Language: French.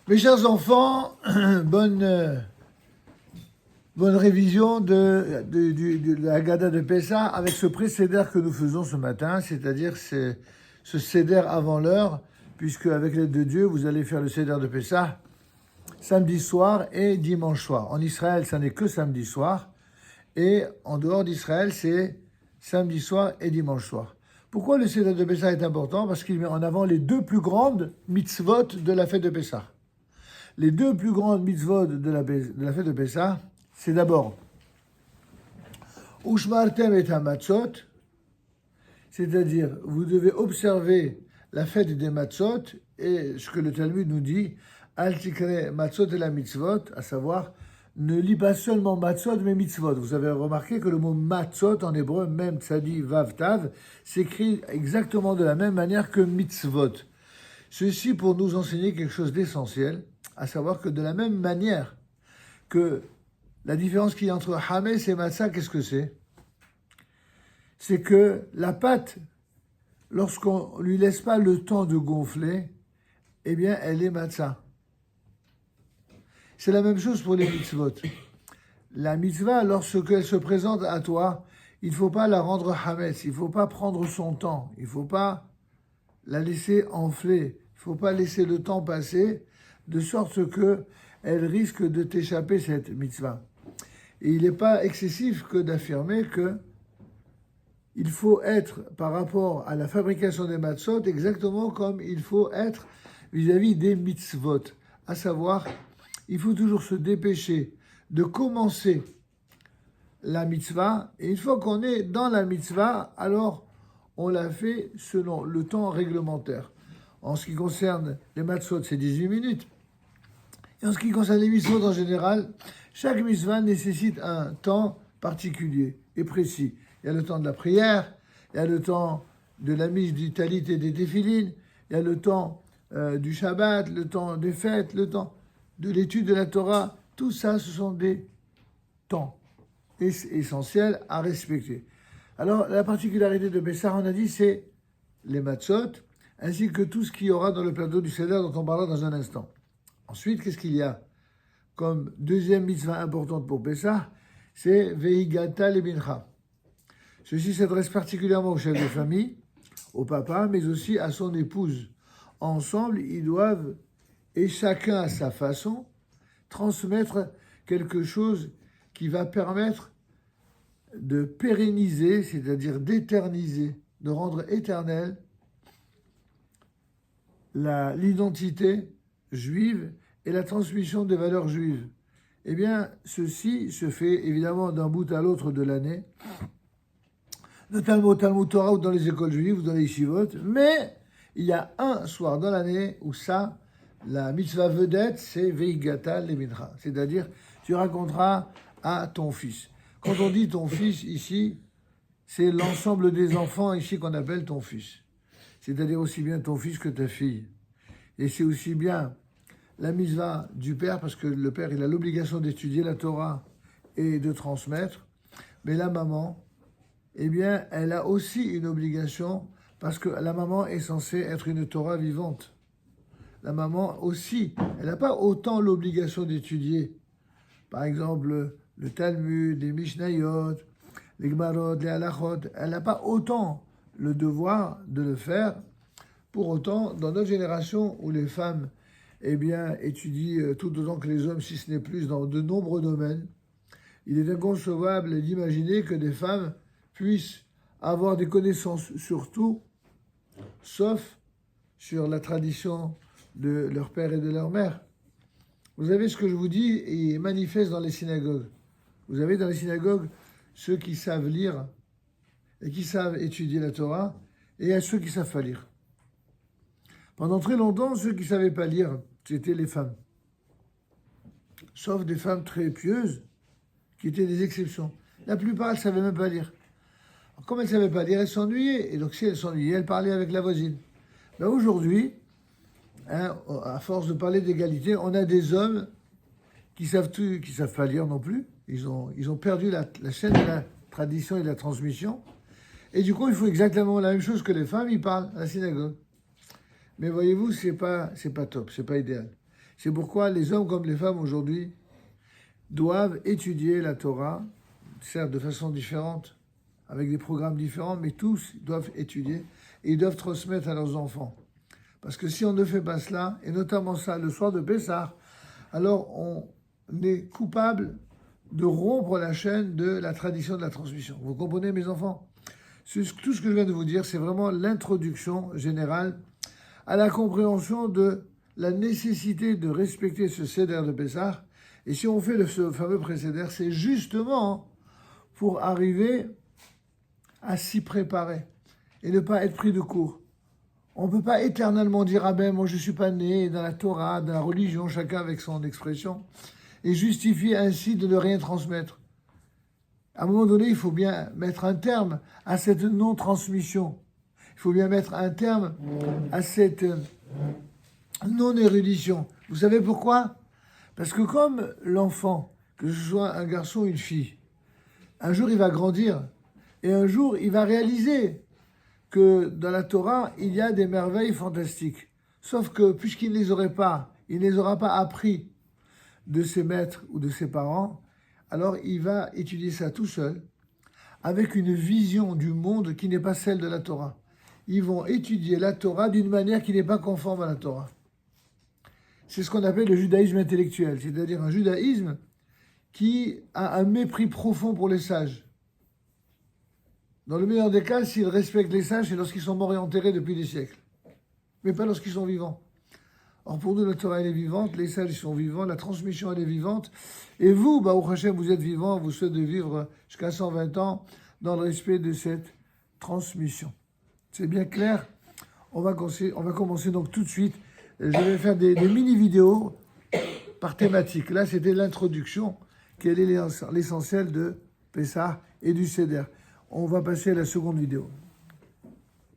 Mes chers enfants, bonne révision de la Haggadah de Pessah avec ce pré-seder que nous faisons ce matin, c'est-à-dire ce seder avant l'heure, puisque avec l'aide de Dieu, vous allez faire le seder de Pessah samedi soir et dimanche soir. En Israël, ça n'est que samedi soir, et en dehors d'Israël, c'est samedi soir et dimanche soir. Pourquoi le seder de Pessah est important? Parce qu'il met en avant les deux plus grandes mitzvot de la fête de Pessah. Les deux plus grandes mitzvot de la fête de Pessah, c'est d'abord Ushmartem et Hamatzot, c'est-à-dire vous devez observer la fête des matzot et ce que le Talmud nous dit, Al tikre matzot et la mitzvot, à savoir ne lis pas seulement matzot mais mitzvot. Vous avez remarqué que le mot matzot en hébreu, même tzadi vav tav, s'écrit exactement de la même manière que mitzvot. Ceci pour nous enseigner quelque chose d'essentiel, à savoir que de la même manière que la différence qu'il y a entre Hametz et Matzah, qu'est-ce que c'est? C'est que la pâte, lorsqu'on lui laisse pas le temps de gonfler, eh bien, elle est Matzah. C'est la même chose pour les mitzvot. La mitzvah, lorsqu'elle se présente à toi, il ne faut pas la rendre Hametz, il ne faut pas prendre son temps, il ne faut pas la laisser enfler, il ne faut pas laisser le temps passer, de sorte qu'elle risque de t'échapper cette mitzvah. Et il n'est pas excessif que d'affirmer que il faut être, par rapport à la fabrication des matzot, exactement comme il faut être vis-à-vis des mitzvot. À savoir, il faut toujours se dépêcher de commencer la mitzvah, et une fois qu'on est dans la mitzvah, alors on la fait selon le temps réglementaire. En ce qui concerne les matzot, c'est 18 minutes. Et en ce qui concerne les mitzvot en général, chaque mitzvah nécessite un temps particulier et précis. Il y a le temps de la prière, il y a le temps de la mise du talit et des téphilines, il y a le temps du Shabbat, le temps des fêtes, le temps de l'étude de la Torah. Tout ça, ce sont des temps essentiels à respecter. Alors, la particularité de Pessah, on a dit, c'est les matzot, ainsi que tout ce qu'il y aura dans le plateau du Seder dont on parlera dans un instant. Ensuite, qu'est-ce qu'il y a comme deuxième mitzvah importante pour Pessah? C'est Veigata Lebincha. Ceci s'adresse particulièrement au chef de famille, au papa, mais aussi à son épouse. Ensemble, ils doivent, et chacun à sa façon, transmettre quelque chose qui va permettre de pérenniser, c'est-à-dire d'éterniser, de rendre éternelle l'identité juive et la transmission des valeurs juives. Eh bien, ceci se fait évidemment d'un bout à l'autre de l'année, notamment au Talmud Torah ou dans les écoles juives ou dans les yeshivot, mais il y a un soir dans l'année où ça, la mitzvah vedette, c'est Veigata Lemincha, c'est-à-dire tu raconteras à ton fils. Quand on dit ton fils ici, c'est l'ensemble des enfants ici qu'on appelle ton fils, c'est-à-dire aussi bien ton fils que ta fille. Et c'est aussi bien la mitzvah du père, parce que le père, il a l'obligation d'étudier la Torah et de transmettre, mais la maman, eh bien, elle a aussi une obligation, parce que la maman est censée être une Torah vivante. La maman aussi, elle n'a pas autant l'obligation d'étudier, par exemple, le Talmud, les Mishnayot, les Gmarot, les Halachot, elle n'a pas autant le devoir de le faire. Pour autant, dans notre génération où les femmes eh bien, étudient tout autant que les hommes, si ce n'est plus, dans de nombreux domaines, il est inconcevable d'imaginer que des femmes puissent avoir des connaissances sur tout, sauf sur la tradition de leur père et de leur mère. Vous avez ce que je vous dis et manifeste dans les synagogues. Vous avez dans les synagogues ceux qui savent lire et qui savent étudier la Torah, et à ceux qui savent pas lire. Pendant très longtemps, ceux qui ne savaient pas lire, c'était les femmes. Sauf des femmes très pieuses, qui étaient des exceptions. La plupart, elles ne savaient même pas lire. Alors, comme elles ne savaient pas lire, elles s'ennuyaient. Et donc, si elles s'ennuyaient, elles parlaient avec la voisine. Ben aujourd'hui, à force de parler d'égalité, on a des hommes qui savent pas lire non plus. Ils ont perdu la chaîne de la tradition et de la transmission. Et du coup, il faut exactement la même chose que les femmes, ils parlent à la synagogue. Mais voyez-vous, c'est pas top, c'est pas idéal. C'est pourquoi les hommes comme les femmes aujourd'hui doivent étudier la Torah, certes de façon différente, avec des programmes différents, mais tous doivent étudier et ils doivent transmettre à leurs enfants. Parce que si on ne fait pas cela, et notamment ça le soir de Pessah, alors on est coupable de rompre la chaîne de la tradition de la transmission. Vous comprenez, mes enfants? Tout ce que je viens de vous dire, c'est vraiment l'introduction générale à la compréhension de la nécessité de respecter ce Seder de Pessah. Et si on fait ce fameux précédent, c'est justement pour arriver à s'y préparer et ne pas être pris de court. On ne peut pas éternellement dire « Ah ben, moi je ne suis pas né dans la Torah, dans la religion, chacun avec son expression », et justifier ainsi de ne rien transmettre. À un moment donné, il faut bien mettre un terme à cette non-transmission. Il faut bien mettre un terme à cette non-érudition. Vous savez pourquoi? Parce que comme l'enfant, que ce soit un garçon ou une fille, un jour il va grandir et un jour il va réaliser que dans la Torah, il y a des merveilles fantastiques. Sauf que puisqu'il ne les aurait pas, il ne les aura pas appris de ses maîtres ou de ses parents, alors il va étudier ça tout seul, avec une vision du monde qui n'est pas celle de la Torah. Ils vont étudier la Torah d'une manière qui n'est pas conforme à la Torah. C'est ce qu'on appelle le judaïsme intellectuel, c'est-à-dire un judaïsme qui a un mépris profond pour les sages. Dans le meilleur des cas, s'ils respectent les sages, c'est lorsqu'ils sont morts et enterrés depuis des siècles, mais pas lorsqu'ils sont vivants. Or, pour nous, la Torah, elle est vivante, les sages, ils sont vivants, la transmission, elle est vivante. Et vous, Baruch Hashem, vous êtes vivant, vous souhaitez vivre jusqu'à 120 ans dans le respect de cette transmission. C'est bien clair? On va commencer donc tout de suite. Je vais faire des mini-vidéos par thématique. Là, c'était l'introduction, quel est l'essentiel de Pessah et du Seder. On va passer à la seconde vidéo.